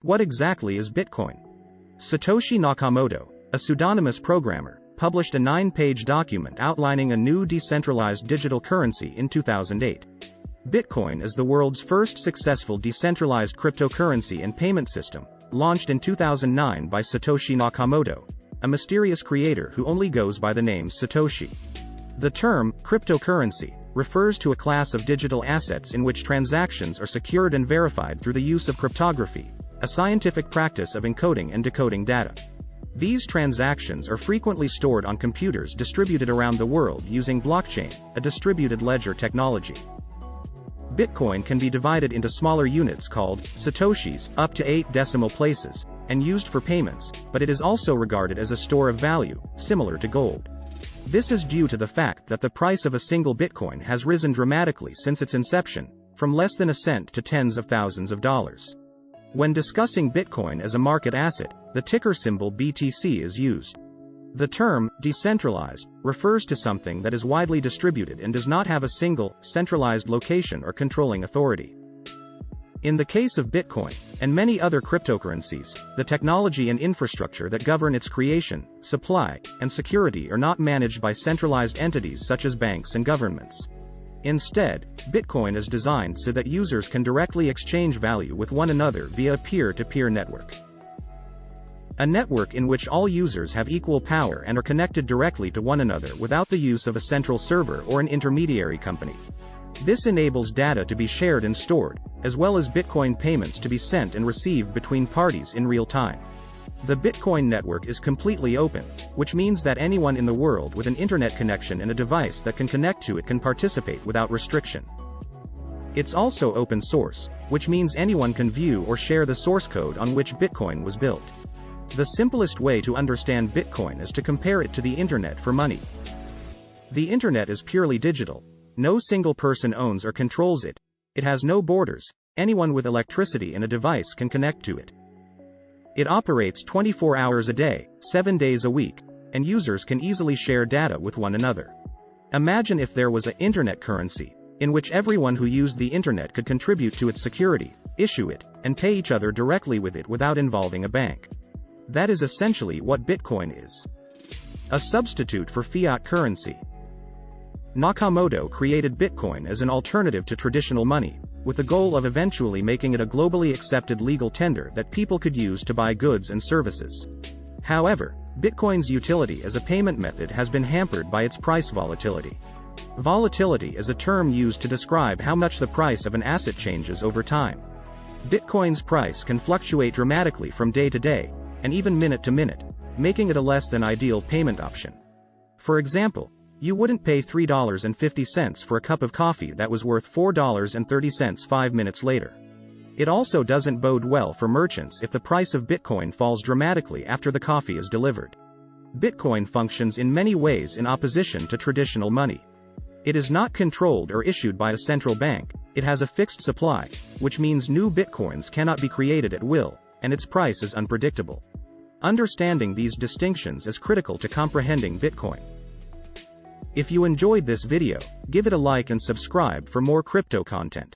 What exactly is Bitcoin? Satoshi Nakamoto, a pseudonymous programmer, published a 9-page document outlining a new decentralized digital currency in 2008. Bitcoin is the world's first successful decentralized cryptocurrency and payment system, launched in 2009 by Satoshi Nakamoto, a mysterious creator who only goes by the name Satoshi. The term, cryptocurrency, refers to a class of digital assets in which transactions are secured and verified through the use of cryptography, a scientific practice of encoding and decoding data. These transactions are frequently stored on computers distributed around the world using blockchain, a distributed ledger technology. Bitcoin can be divided into smaller units called satoshis, up to 8 decimal places, and used for payments, but it is also regarded as a store of value, similar to gold. This is due to the fact that the price of a single Bitcoin has risen dramatically since its inception, from less than a cent to tens of thousands of dollars. When discussing Bitcoin as a market asset, the ticker symbol BTC is used. The term, decentralized, refers to something that is widely distributed and does not have a single, centralized location or controlling authority. In the case of Bitcoin, and many other cryptocurrencies, the technology and infrastructure that govern its creation, supply, and security are not managed by centralized entities such as banks and governments. Instead, Bitcoin is designed so that users can directly exchange value with one another via a peer-to-peer network. A network in which all users have equal power and are connected directly to one another without the use of a central server or an intermediary company. This enables data to be shared and stored, as well as Bitcoin payments to be sent and received between parties in real time. The Bitcoin network is completely open, which means that anyone in the world with an internet connection and a device that can connect to it can participate without restriction. It's also open source, which means anyone can view or share the source code on which Bitcoin was built. The simplest way to understand Bitcoin is to compare it to the internet for money. The internet is purely digital. No single person owns or controls it. It has no borders. Anyone with electricity and a device can connect to it. It operates 24 hours a day, 7 days a week, and users can easily share data with one another. Imagine if there was an internet currency, in which everyone who used the internet could contribute to its security, issue it, and pay each other directly with it without involving a bank. That is essentially what Bitcoin is. A substitute for fiat currency. Nakamoto created Bitcoin as an alternative to traditional money, with the goal of eventually making it a globally accepted legal tender that people could use to buy goods and services. However, Bitcoin's utility as a payment method has been hampered by its price volatility. Volatility is a term used to describe how much the price of an asset changes over time. Bitcoin's price can fluctuate dramatically from day to day, and even minute to minute, making it a less than ideal payment option. For example, you wouldn't pay $3.50 for a cup of coffee that was worth $4.30 5 minutes later. It also doesn't bode well for merchants if the price of Bitcoin falls dramatically after the coffee is delivered. Bitcoin functions in many ways in opposition to traditional money. It is not controlled or issued by a central bank. It has a fixed supply, which means new Bitcoins cannot be created at will, and its price is unpredictable. Understanding these distinctions is critical to comprehending Bitcoin. If you enjoyed this video, give it a like and subscribe for more crypto content.